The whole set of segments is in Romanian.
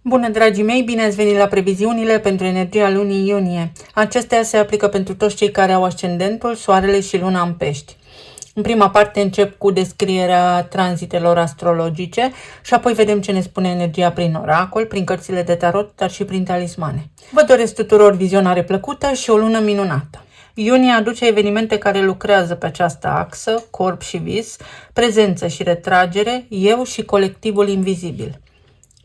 Bună, dragii mei, bine ați venit la previziunile pentru energia lunii iunie. Acestea se aplică pentru toți cei care au ascendentul, soarele și luna în pești. În prima parte încep cu descrierea tranzitelor astrologice și apoi vedem ce ne spune energia prin oracol, prin cărțile de tarot, dar și prin talismane. Vă doresc tuturor vizionare plăcută și o lună minunată. Iunie aduce evenimente care lucrează pe această axă, corp și vis, prezență și retragere, eu și colectivul invizibil.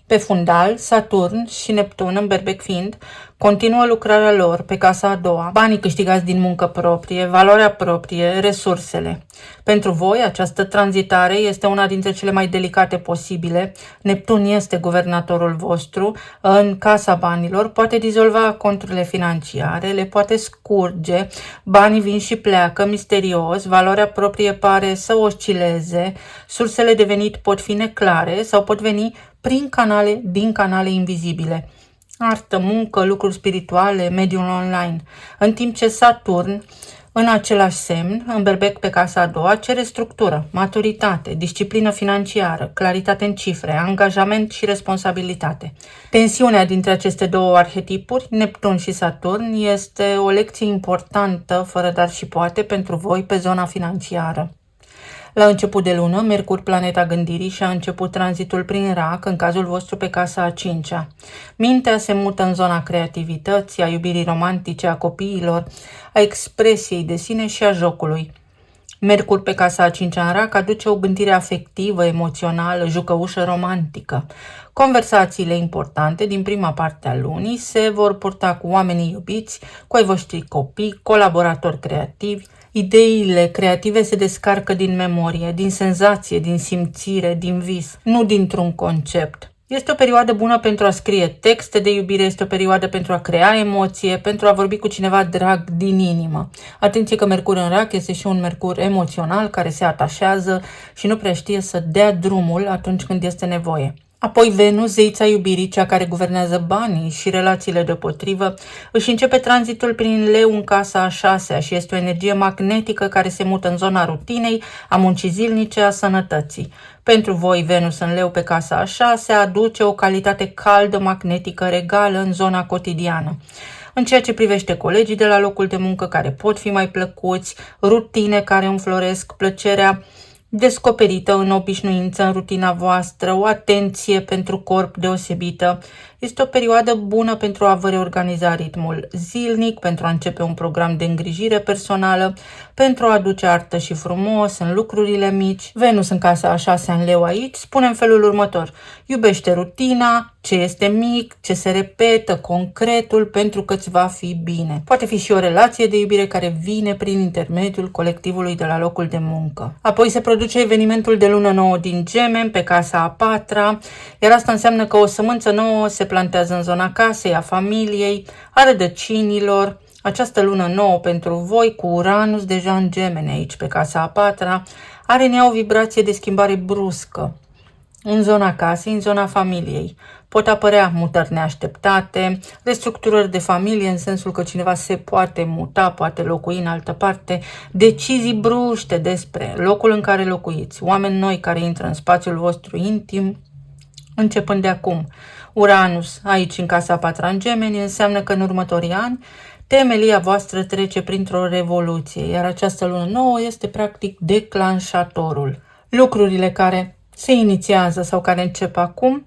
Pe fundal, Saturn și Neptun, în berbec fiind, continuă lucrarea lor pe casa a doua, banii câștigați din muncă proprie, valoarea proprie, resursele. Pentru voi, această tranzitare este una dintre cele mai delicate posibile. Neptun este guvernatorul vostru în casa banilor, poate dizolva conturile financiare, le poate scurge, banii vin și pleacă misterios, valoarea proprie pare să oscileze, sursele de venit pot fi neclare sau pot veni din canale invizibile. Artă, muncă, lucruri spirituale, mediul online. În timp ce Saturn, în același semn, în berbec pe casa a doua, cere structură, maturitate, disciplină financiară, claritate în cifre, angajament și responsabilitate. Tensiunea dintre aceste două arhetipuri, Neptun și Saturn, este o lecție importantă, fără dar și poate, pentru voi pe zona financiară. La început de lună, Mercur, planeta gândirii, și-a început tranzitul prin rac, în cazul vostru pe casa a cincea. Mintea se mută în zona creativității, a iubirii romantice, a copiilor, a expresiei de sine și a jocului. Mercur pe casa a cincea în rac aduce o gândire afectivă, emoțională, jucăușă, romantică. Conversațiile importante din prima parte a lunii se vor purta cu oamenii iubiți, cu ai voștri copii, colaboratori creativi. Ideile creative se descarcă din memorie, din senzație, din simțire, din vis, nu dintr-un concept. Este o perioadă bună pentru a scrie texte de iubire, este o perioadă pentru a crea emoție, pentru a vorbi cu cineva drag din inimă. Atenție că Mercur în rac este și un Mercur emoțional care se atașează și nu prea știe să dea drumul atunci când este nevoie. Apoi Venus, zeița iubirii, cea care guvernează banii și relațiile deopotrivă, își începe tranzitul prin Leu în casa a șasea și este o energie magnetică care se mută în zona rutinei, a muncii zilnice, a sănătății. Pentru voi, Venus în Leu pe casa a șasea aduce o calitate caldă, magnetică, regală în zona cotidiană. În ceea ce privește colegii de la locul de muncă care pot fi mai plăcuți, rutine care înfloresc, plăcerea descoperită în obișnuință, în rutina voastră, o atenție pentru corp deosebită. Este o perioadă bună pentru a vă reorganiza ritmul zilnic, pentru a începe un program de îngrijire personală, pentru a aduce artă și frumos în lucrurile mici. Venus în casa a șasea în Leu aici spune în felul următor: iubește rutina, ce este mic, ce se repetă, concretul, pentru că îți va fi bine. Poate fi și o relație de iubire care vine prin intermediul colectivului de la locul de muncă. Apoi se produce evenimentul de lună nouă din Gemeni pe casa a patra, iar asta înseamnă că o sămânță nouă se plantează în zona casei, a familiei, a rădăcinilor. Această lună nouă pentru voi, cu Uranus deja în Gemeni aici pe casa a patra, are în ea o vibrație de schimbare bruscă în zona casei, în zona familiei. Pot apărea mutări neașteptate, restructurări de familie în sensul că cineva se poate muta, poate locui în altă parte, decizii bruște despre locul în care locuiți, oameni noi care intră în spațiul vostru intim, începând de acum. Uranus aici în casa a patra în Gemeni înseamnă că în următorii ani temelia voastră trece printr-o revoluție, iar această lună nouă este practic declanșatorul. Lucrurile care se inițiază sau care încep acum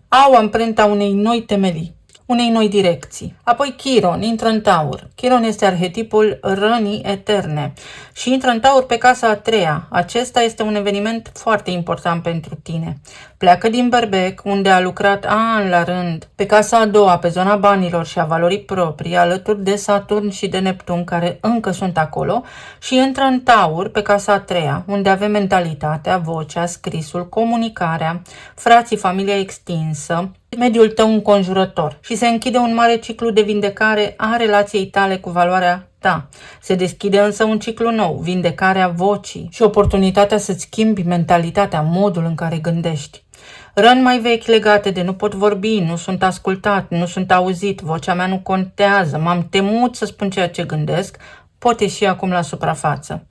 au amprenta unei noi temelii, unei noi direcții. Apoi Chiron intră în Taur. Chiron este arhetipul rănii eterne și intră în Taur pe casa a treia. Acesta este un eveniment foarte important pentru tine. Pleacă din berbec, unde a lucrat ani la rând, pe casa a doua, pe zona banilor și a valorii proprii, alături de Saturn și de Neptun, care încă sunt acolo, și intră în Taur, pe casa a treia, unde avem mentalitatea, vocea, scrisul, comunicarea, frații, familia extinsă, mediul tău înconjurător, și se închide un mare ciclu de vindecare a relației tale cu valoarea ta. Se deschide însă un ciclu nou, vindecarea vocii și oportunitatea să-ți schimbi mentalitatea, modul în care gândești. Răni mai vechi legate de nu pot vorbi, nu sunt ascultat, nu sunt auzit, vocea mea nu contează, m-am temut să spun ceea ce gândesc, pot ieși acum la suprafață.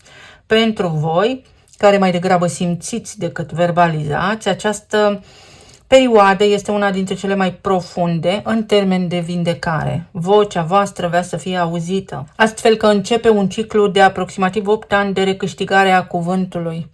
Pentru voi, care mai degrabă simțiți decât verbalizați, această perioadă este una dintre cele mai profunde în termen de vindecare. Vocea voastră vrea să fie auzită, astfel că începe un ciclu de aproximativ 8 ani de recâștigare a cuvântului,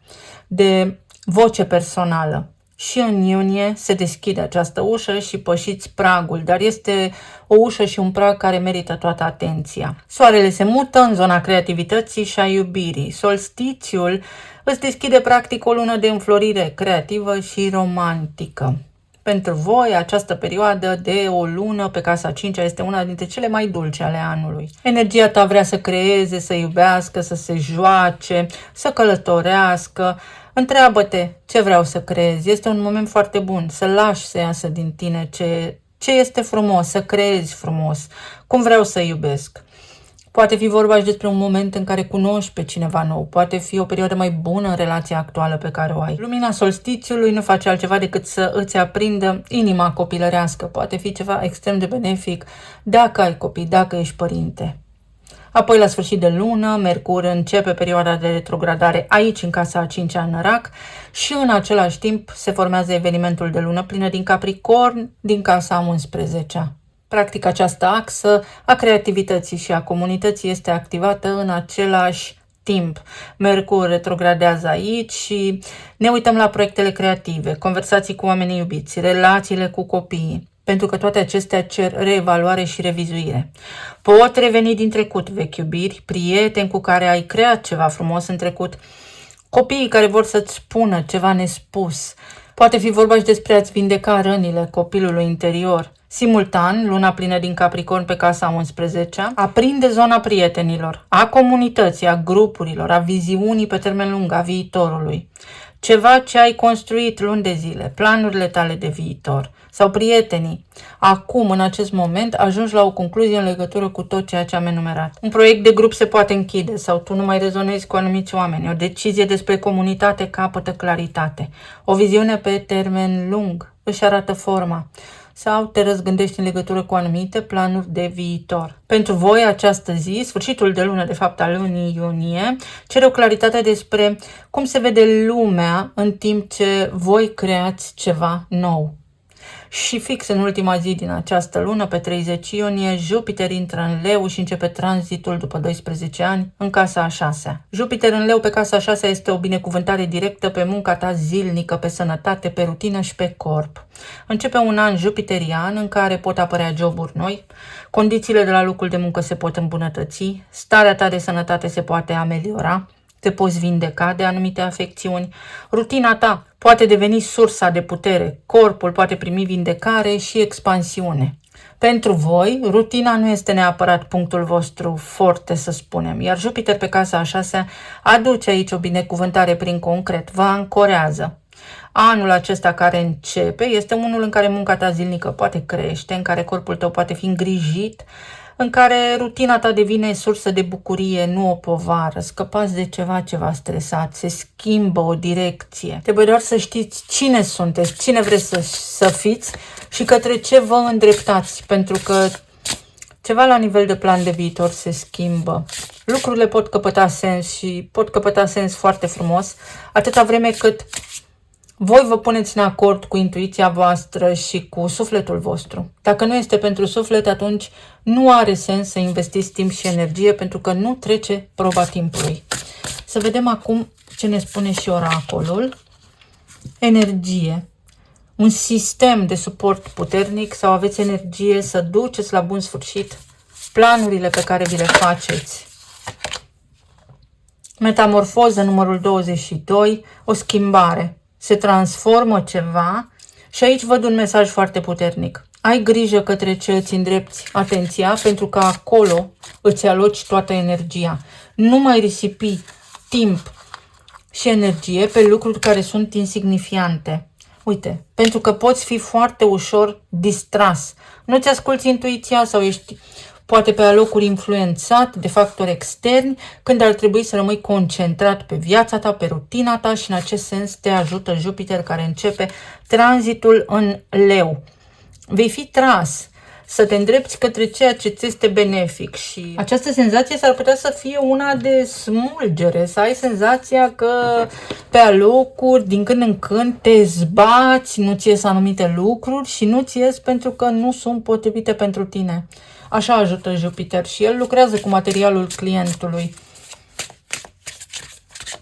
de voce personală. Și în iunie se deschide această ușă și pășiți pragul, dar este o ușă și un prag care merită toată atenția. Soarele se mută în zona creativității și a iubirii. Solstițiul îți deschide practic o lună de înflorire creativă și romantică. Pentru voi, această perioadă de o lună pe casa 5-a este una dintre cele mai dulci ale anului. Energia ta vrea să creeze, să iubească, să se joace, să călătorească. Întreabă-te ce vreau să creezi. Este un moment foarte bun să lași să iasă din tine ce este frumos, să creezi frumos, cum vreau să iubesc. Poate fi vorba și despre un moment în care cunoști pe cineva nou. Poate fi o perioadă mai bună în relația actuală pe care o ai. Lumina solstițiului nu face altceva decât să îți aprindă inima copilărească. Poate fi ceva extrem de benefic dacă ai copii, dacă ești părinte. Apoi, la sfârșit de lună, Mercur începe perioada de retrogradare aici, în casa a 5-a în Rac, și în același timp se formează evenimentul de lună plină din Capricorn, din casa a 11-a. Practic, această axă a creativității și a comunității este activată în același timp. Mercur retrogradează aici și ne uităm la proiectele creative, conversații cu oamenii iubiți, relațiile cu copiii, pentru că toate acestea cer reevaluare și revizuire. Pot reveni din trecut vechi iubiri, prieteni cu care ai creat ceva frumos în trecut, copiii care vor să-ți spună ceva nespus. Poate fi vorba și despre a-ți vindeca rănile copilului interior. Simultan, luna plină din Capricorn pe casa 11-a aprinde zona prietenilor, a comunității, a grupurilor, a viziunii pe termen lung, a viitorului. Ceva ce ai construit luni de zile, planurile tale de viitor sau prietenii. Acum, în acest moment, ajungi la o concluzie în legătură cu tot ceea ce am enumerat. Un proiect de grup se poate închide sau tu nu mai rezonezi cu anumiți oameni. O decizie despre comunitate capătă claritate. O viziune pe termen lung își arată forma. Sau te răzgândești în legătură cu anumite planuri de viitor. Pentru voi, această zi, sfârșitul de lună, de fapt, al lunii iunie, cere o claritate despre cum se vede lumea în timp ce voi creați ceva nou. Și fix în ultima zi din această lună, pe 30 iunie, Jupiter intră în Leu și începe tranzitul după 12 ani în casa a 6-a. Jupiter în Leu pe casa a 6-a este o binecuvântare directă pe munca ta zilnică, pe sănătate, pe rutină și pe corp. Începe un an jupiterian în care pot apărea joburi noi, condițiile de la locul de muncă se pot îmbunătăți, starea ta de sănătate se poate ameliora, te poți vindeca de anumite afecțiuni, rutina ta poate deveni sursa de putere, corpul poate primi vindecare și expansiune. Pentru voi, rutina nu este neapărat punctul vostru forte, să spunem, iar Jupiter pe casa a 6-a aduce aici o binecuvântare prin concret, vă ancorează. Anul acesta care începe este unul în care munca ta zilnică poate crește, în care corpul tău poate fi îngrijit, în care rutina ta devine sursă de bucurie, nu o povară, scăpați de ceva ce v-a stresat, se schimbă o direcție. Trebuie doar să știți cine sunteți, cine vreți să fiți și către ce vă îndreptați, pentru că ceva la nivel de plan de viitor se schimbă. Lucrurile pot căpăta sens și pot căpăta sens foarte frumos, atâta vreme cât voi vă puneți în acord cu intuiția voastră și cu sufletul vostru. Dacă nu este pentru suflet, atunci nu are sens să investiți timp și energie, pentru că nu trece proba timpului. Să vedem acum ce ne spune și oracolul. Energie. Un sistem de suport puternic sau aveți energie să duceți la bun sfârșit planurile pe care vi le faceți. Metamorfoză numărul 22, o schimbare. Se transformă ceva și aici văd un mesaj foarte puternic. Ai grijă către ce îți îndrepți atenția, pentru că acolo îți aloci toată energia. Nu mai risipi timp și energie pe lucruri care sunt insignifiante. Uite, pentru că poți fi foarte ușor distras. Nu-ți asculți intuiția sau ești poate pe alocuri influențat de factori externi, când ar trebui să rămâi concentrat pe viața ta, pe rutina ta, și în acest sens te ajută Jupiter care începe tranzitul în Leu. Vei fi tras să te îndrepți către ceea ce ți este benefic și această senzație s-ar putea să fie una de smulgere, să ai senzația că pe alocuri, din când în când, te zbați, nu-ți ies anumite lucruri și nu-ți ies pentru că nu sunt potrivite pentru tine. Așa ajută Jupiter și el lucrează cu materialul clientului.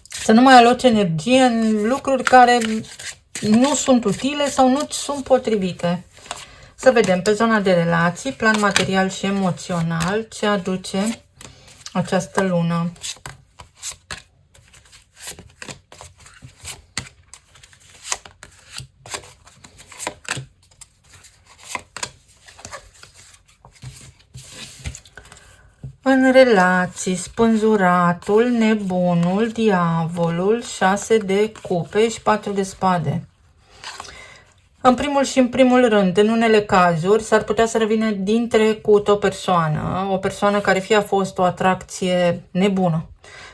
Să nu mai aloci energie în lucruri care nu sunt utile sau nu sunt potrivite. Să vedem pe zona de relații, plan material și emoțional, ce aduce această lună. În relații, spânzuratul, nebunul, diavolul, 6 de cupe și 4 de spade. În primul rând, în unele cazuri, s-ar putea să revină din trecut o persoană care fie a fost o atracție nebună,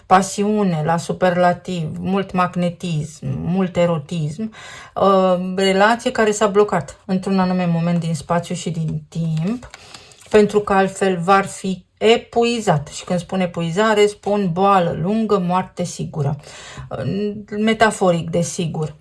pasiune la superlativ, mult magnetism, mult erotism, relație care s-a blocat într-un anume moment din spațiu și din timp, pentru că altfel v-ar fi epuizat. Și când spun epuizare, spun boală lungă, moarte sigură. Metaforic, desigur.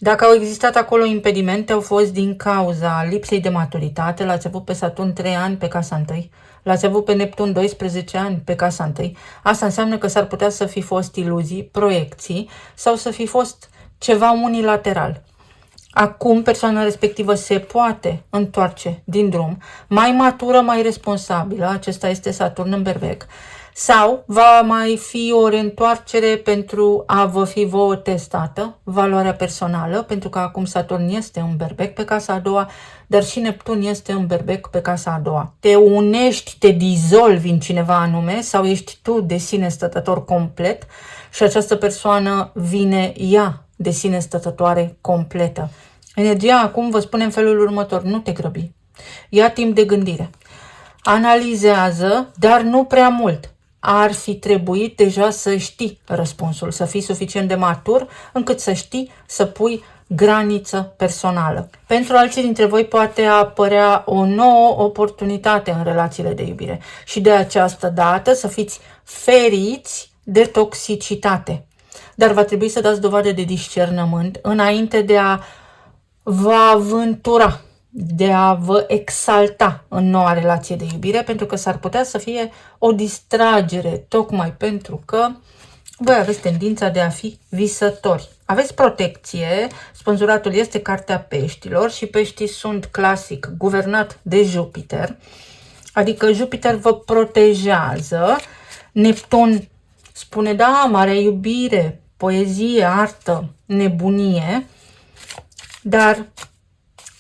Dacă au existat acolo impedimente, au fost din cauza lipsei de maturitate. L-ați avut pe Saturn 3 ani pe casa 1, l-ați avut pe Neptun 12 ani pe casa 1. Asta înseamnă că s-ar putea să fi fost iluzii, proiecții sau să fi fost ceva unilateral. Acum persoana respectivă se poate întoarce din drum, mai matură, mai responsabilă, acesta este Saturn în Berbec, sau va mai fi o reîntoarcere pentru a vă fi vouă testată valoarea personală, pentru că acum Saturn este în Berbec pe casa a doua, dar și Neptun este în Berbec pe casa a doua. Te unești, te dizolvi în cineva anume sau ești tu de sine stătător complet și această persoană vine ea de sine stătătoare completă. Energia acum vă spune în felul următor, nu te grăbi, ia timp de gândire, analizează, dar nu prea mult. Ar fi trebuit deja să știi răspunsul, să fii suficient de matur încât să știi să pui graniță personală. Pentru alții dintre voi poate apărea o nouă oportunitate în relațiile de iubire și de această dată să fiți feriți de toxicitate. Dar va trebui să dați dovadă de discernământ înainte de a vă aventura, de a vă exalta în noua relație de iubire, pentru că s-ar putea să fie o distragere, tocmai pentru că voi aveți tendința de a fi visători. Aveți protecție, spânzuratul este cartea peștilor și peștii sunt clasic guvernat de Jupiter, adică Jupiter vă protejează, Neptun spune da, mare iubire, poezie, artă, nebunie, dar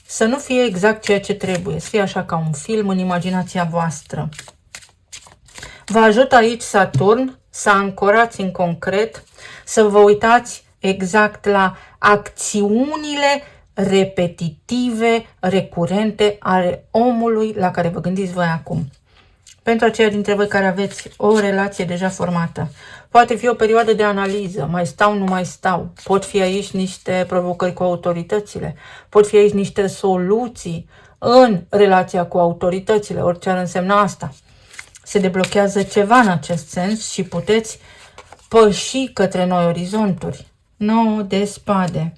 să nu fie exact ceea ce trebuie, să fie așa ca un film în imaginația voastră. Vă ajută aici Saturn să ancorați în concret, să vă uitați exact la acțiunile repetitive, recurente ale omului la care vă gândiți voi acum. Pentru aceia dintre voi care aveți o relație deja formată, poate fi o perioadă de analiză, mai stau, nu mai stau, pot fi aici niște provocări cu autoritățile, pot fi aici niște soluții în relația cu autoritățile, orice ar însemna asta. Se deblochează ceva în acest sens și puteți păși către noi orizonturi. 9 de spade.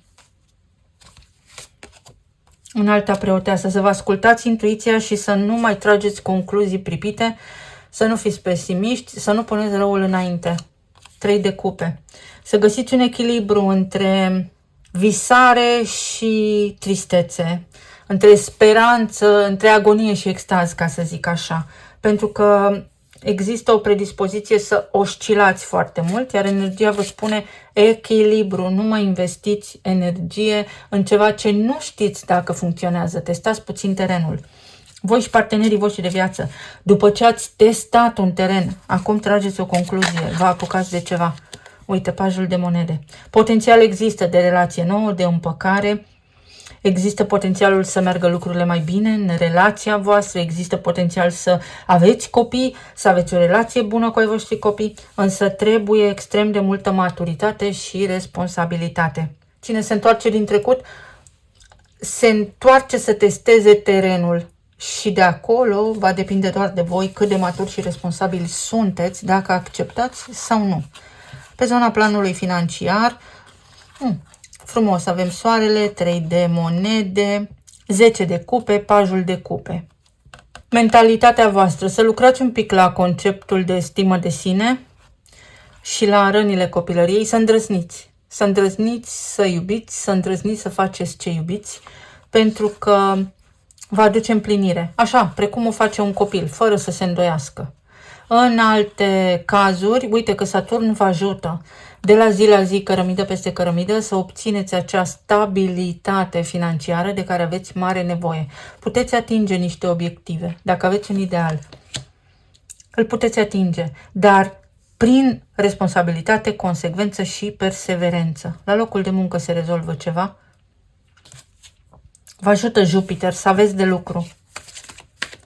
În alta preoteasă, să vă ascultați intuiția și să nu mai trageți concluzii pripite, să nu fiți pesimiști, să nu puneți răul înainte. 3 de cupe. Să găsiți un echilibru între visare și tristețe, între speranță, între agonie și extaz, ca să zic așa. Pentru că există o predispoziție să oscilați foarte mult, iar energia vă spune echilibru, nu mai investiți energie în ceva ce nu știți dacă funcționează, testați puțin terenul. Voi și partenerii voștri de viață, după ce ați testat un teren, acum trageți o concluzie, vă apucați de ceva. Uite, pajul de monede. Potențial există de relație nouă, de împăcare, există potențialul să meargă lucrurile mai bine în relația voastră, există potențial să aveți copii, să aveți o relație bună cu ai voștri copii, însă trebuie extrem de multă maturitate și responsabilitate. Cine se întoarce din trecut, se întoarce să testeze terenul. și de acolo va depinde doar de voi cât de maturi și responsabili sunteți, dacă acceptați sau nu. Pe zona planului financiar, frumos, avem soarele, 3 de monede, 10 de cupe, pajul de cupe. Mentalitatea voastră, să lucrați un pic la conceptul de stimă de sine și la rănile copilăriei, să îndrăzniți. Să îndrăzniți să iubiți, să îndrăzniți să faceți ce iubiți, pentru că vă aduce împlinire. Așa, precum o face un copil, fără să se îndoiască. În alte cazuri, uite că Saturn vă ajută de la zi la zi, cărămidă peste cărămidă, să obțineți acea stabilitate financiară de care aveți mare nevoie. Puteți atinge niște obiective, dacă aveți un ideal. Îl puteți atinge, dar prin responsabilitate, consecvență și perseverență. La locul de muncă se rezolvă ceva. Vă ajută Jupiter să aveți de lucru.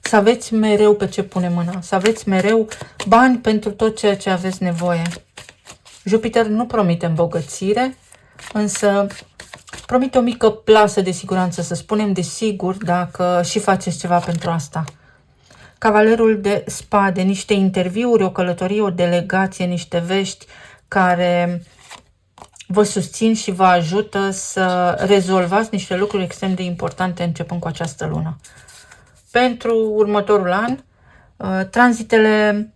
Să aveți mereu pe ce pune mâna. Să aveți mereu bani pentru tot ceea ce aveți nevoie. Jupiter nu promite îmbogățire, însă promite o mică plasă de siguranță, să spunem de sigur, dacă și faceți ceva pentru asta. Cavalerul de spade, niște interviuri, o călătorie, o delegație, niște vești care vă susțin și vă ajută să rezolvați niște lucruri extrem de importante începând cu această lună. Pentru următorul an, tranzitele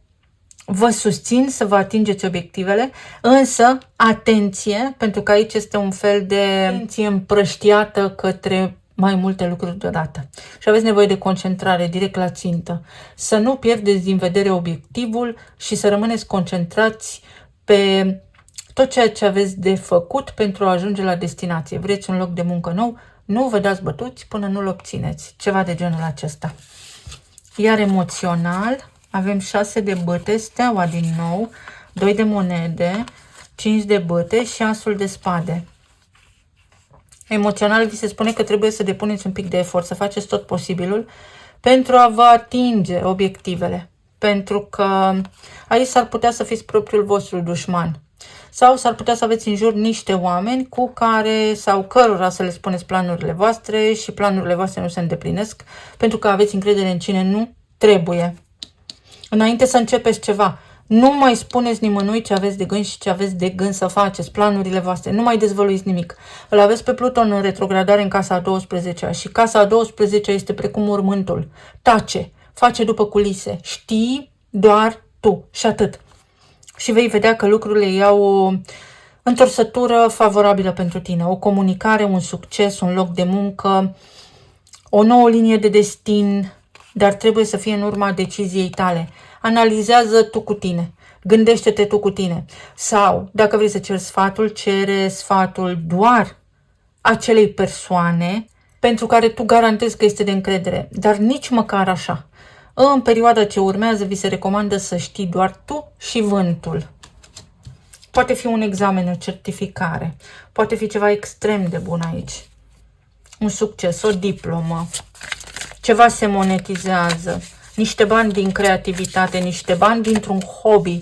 vă susțin să vă atingeți obiectivele, însă atenție, pentru că aici este un fel de atenție împrăștiată către mai multe lucruri deodată. Și aveți nevoie de concentrare direct la țintă. Să nu pierdeți din vedere obiectivul și să rămâneți concentrați pe tot ceea ce aveți de făcut pentru a ajunge la destinație. Vreți un loc de muncă nou? Nu vă dați bătuți până nu-l obțineți. Ceva de genul acesta. Iar emoțional, avem 6 de bâte, steaua din nou, 2 de monede, 5 de bâte și asul de spade. Emoțional vi se spune că trebuie să depuneți un pic de efort, să faceți tot posibilul pentru a vă atinge obiectivele. Pentru că aici s-ar putea să fiți propriul vostru dușman. Sau s-ar putea să aveți în jur niște oameni cu care sau cărora să le spuneți planurile voastre și planurile voastre nu se îndeplinesc pentru că aveți încredere în cine nu trebuie. Înainte să începeți ceva, nu mai spuneți nimănui ce aveți de gând și ce aveți de gând să faceți, planurile voastre. Nu mai dezvăluiți nimic. Îl aveți pe Pluton în retrogradare în casa a 12-a și casa a 12-a este precum urmântul. Tace, face după culise, știi doar tu și atât. Și vei vedea că lucrurile iau o întorsătură favorabilă pentru tine. O comunicare, un succes, un loc de muncă, o nouă linie de destin, dar trebuie să fie în urma deciziei tale. Analizează tu cu tine. Gândește-te tu cu tine. Sau, dacă vrei să ceri sfatul, cere sfatul doar acelei persoane pentru care tu garantezi că este de încredere. Dar nici măcar așa. În perioada ce urmează, vi se recomandă să știi doar tu și vântul. Poate fi un examen, o certificare. Poate fi ceva extrem de bun aici. Un succes, o diplomă. Ceva se monetizează. Niște bani din creativitate, niște bani dintr-un hobby.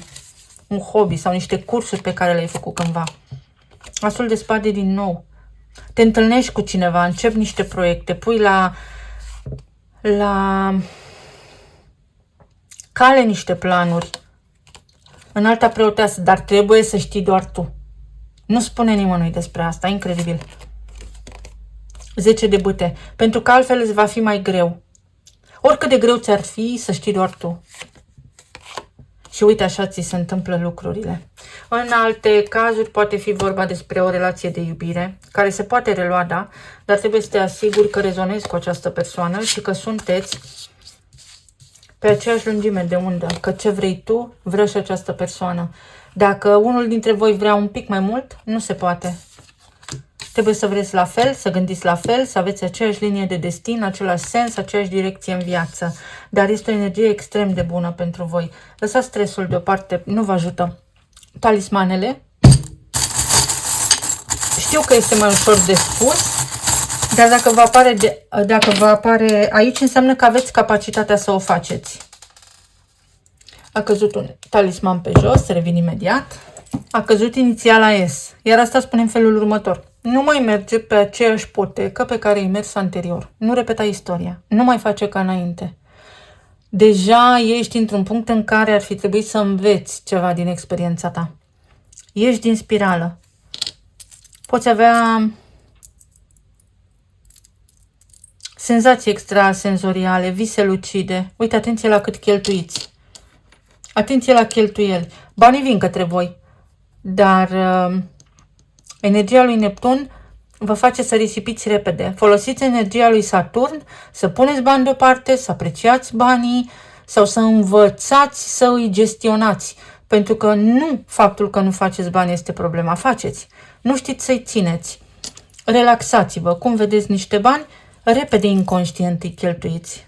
Un hobby sau niște cursuri pe care le-ai făcut cândva. Asul de spade din nou. Te întâlnești cu cineva, începi niște proiecte, pui la cale niște planuri. În alta preoteasă, dar trebuie să știi doar tu. Nu spune nimănui despre asta, incredibil. 10 de bâte, pentru că altfel îți va fi mai greu. Oricât de greu ți-ar fi, să știi doar tu. Și uite, așa ți se întâmplă lucrurile. În alte cazuri poate fi vorba despre o relație de iubire, care se poate relua, da, dar trebuie să te asiguri că rezonezi cu această persoană și că sunteți pe aceeași lungime de undă, că ce vrei tu, vrea și această persoană. Dacă unul dintre voi vrea un pic mai mult, nu se poate. Trebuie să vreți la fel, să gândiți la fel, să aveți aceeași linie de destin, același sens, aceeași direcție în viață. Dar este o energie extrem de bună pentru voi. Lăsați stresul deoparte, nu vă ajută. Talismanele. Știu că este mai ușor de spus, dar dacă vă apare aici, înseamnă că aveți capacitatea să o faceți. A căzut un talisman pe jos, revin imediat. A căzut inițiala S. Iar asta spune în felul următor. Nu mai merge pe aceeași potecă pe care ai mers anterior. Nu repeta istoria. Nu mai face ca înainte. Deja ești într-un punct în care ar fi trebuit să înveți ceva din experiența ta. Ești din spirală. Poți avea senzații extrasenzoriale, vise lucide. Uite, atenție la cât cheltuiți. Atenție la cheltuieli. Banii vin către voi, dar energia lui Neptun vă face să risipiți repede. Folosiți energia lui Saturn să puneți bani deoparte, să apreciați banii sau să învățați să îi gestionați. Pentru că nu faptul că nu faceți bani este problema, faceți. Nu știți să-i țineți. Relaxați-vă. Cum vedeți niște bani, repede inconștient îi cheltuiți.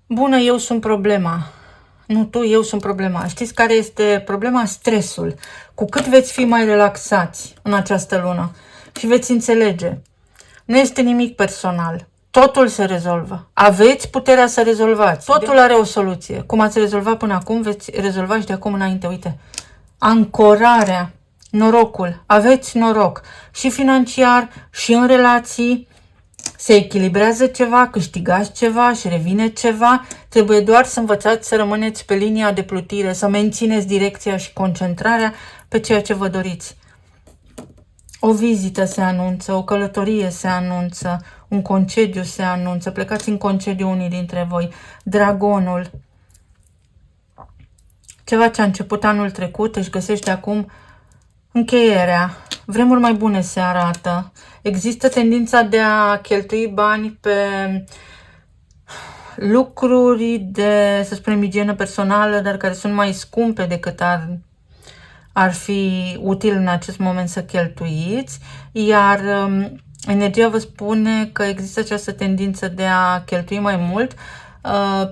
Bună, eu sunt problema. Nu tu, eu sunt problema. Știți care este problema? Stresul. Cu cât veți fi mai relaxați în această lună și veți înțelege, nu este nimic personal. Totul se rezolvă. Aveți puterea să rezolvați. Totul are o soluție. Cum ați rezolvat până acum, veți rezolva și de acum înainte. Uite, ancorarea, norocul. Aveți noroc și financiar și în relații. Se echilibrează ceva, câștigați ceva și revine ceva. Trebuie doar să învățați să rămâneți pe linia de plutire, să mențineți direcția și concentrarea pe ceea ce vă doriți. O vizită se anunță, o călătorie se anunță, un concediu se anunță, plecați în concediu unii dintre voi. Dragonul. Ceva ce a început anul trecut își găsește acum încheierea. Vremuri mai bune se arată. Există tendința de a cheltui bani pe lucruri de, să spunem, igienă personală, dar care sunt mai scumpe decât ar fi util în acest moment să cheltuiți, iar energia vă spune că există această tendință de a cheltui mai mult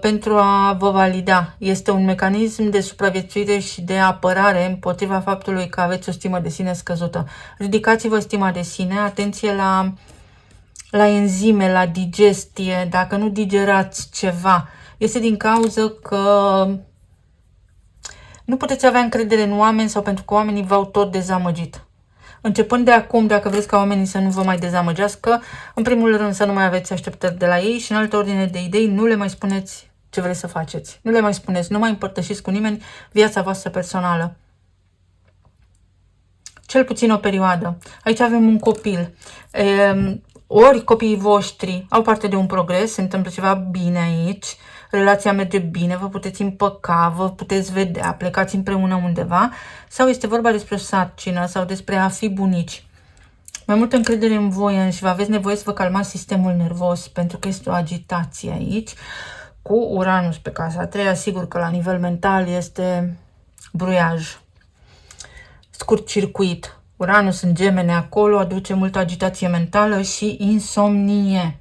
pentru a vă valida. Este un mecanism de supraviețuire și de apărare împotriva faptului că aveți o stimă de sine scăzută. Ridicați-vă stima de sine, atenție la enzime, la digestie, dacă nu digerați ceva. Este din cauza că nu puteți avea încredere în oameni sau pentru că oamenii v-au tot dezamăgit. Începând de acum, dacă vreți ca oamenii să nu vă mai dezamăgească, în primul rând să nu mai aveți așteptări de la ei și în altă ordine de idei, nu le mai spuneți ce vreți să faceți. Nu le mai spuneți, nu mai împărtășiți cu nimeni viața voastră personală. Cel puțin o perioadă. Aici avem un copil. Ori copiii voștri au parte de un progres, se întâmplă ceva bine aici, relația merge bine, vă puteți împăca, vă puteți vedea, plecați împreună undeva, sau este vorba despre o sarcină sau despre a fi bunici. Mai multă încredere în voi și vă aveți nevoie să vă calmați sistemul nervos, pentru că este o agitație aici, cu Uranus pe casa a treia, sigur că la nivel mental este bruiaj, scurt circuit. Uranus în Gemene acolo aduce multă agitație mentală și insomnie.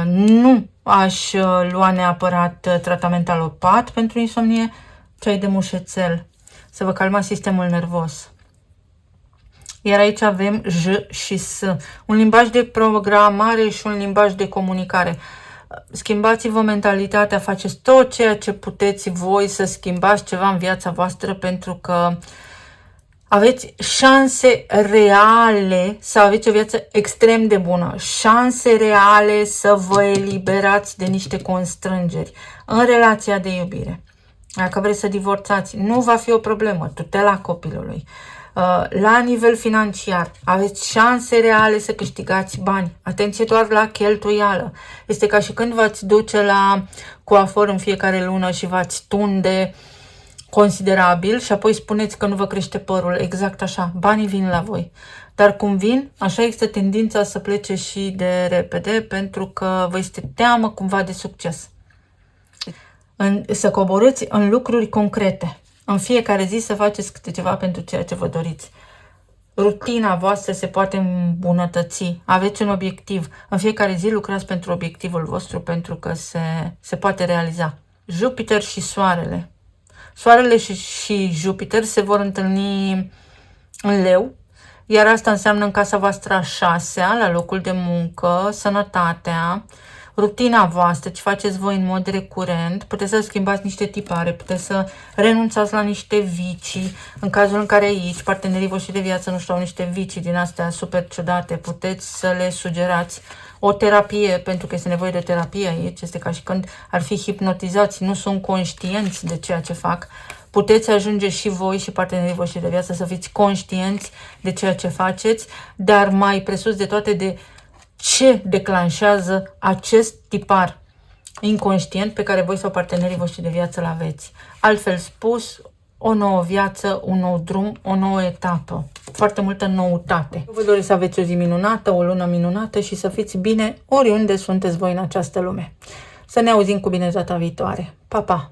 Nu aș lua neapărat tratament alopat pentru insomnie, ceai de mușețel, să vă calmați sistemul nervos. Iar aici avem J și S, un limbaj de programare și un limbaj de comunicare. Schimbați-vă mentalitatea, faceți tot ceea ce puteți voi să schimbați ceva în viața voastră, pentru că aveți șanse reale să aveți o viață extrem de bună, șanse reale să vă eliberați de niște constrângeri în relația de iubire. Dacă vreți să divorțați, nu va fi o problemă, tutela copilului. La nivel financiar, aveți șanse reale să câștigați bani. Atenție doar la cheltuială. Este ca și când v-ați duce la coafor în fiecare lună și v-ați tunde considerabil și apoi spuneți că nu vă crește părul. Exact așa, banii vin la voi. Dar cum vin, așa există tendința să plece și de repede, pentru că vă este teamă cumva de succes. Să coborâți în lucruri concrete. În fiecare zi să faceți câte ceva pentru ceea ce vă doriți. Rutina voastră se poate îmbunătăți. Aveți un obiectiv. În fiecare zi lucrați pentru obiectivul vostru, pentru că se poate realiza. Jupiter și Soarele. Soarele și Jupiter se vor întâlni în Leu, iar asta înseamnă în casa voastră a șasea, la locul de muncă, sănătatea, rutina voastră, ce faceți voi în mod recurent, puteți să schimbați niște tipare, puteți să renunțați la niște vicii, în cazul în care aici partenerii voștri de viață nu știu, au niște vicii din astea super ciudate, puteți să le sugerați o terapie, pentru că este nevoie de terapie aici, este ca și când ar fi hipnotizați, nu sunt conștienți de ceea ce fac. Puteți ajunge și voi și partenerii voștri de viață să fiți conștienți de ceea ce faceți, dar mai presus de toate de ce declanșează acest tipar inconștient pe care voi sau partenerii voștri de viață îl aveți. Altfel spus, o nouă viață, un nou drum, o nouă etapă. Foarte multă noutate. Vă doresc să aveți o zi minunată, o lună minunată și să fiți bine oriunde sunteți voi în această lume. Să ne auzim cu bine data viitoare. Pa, pa!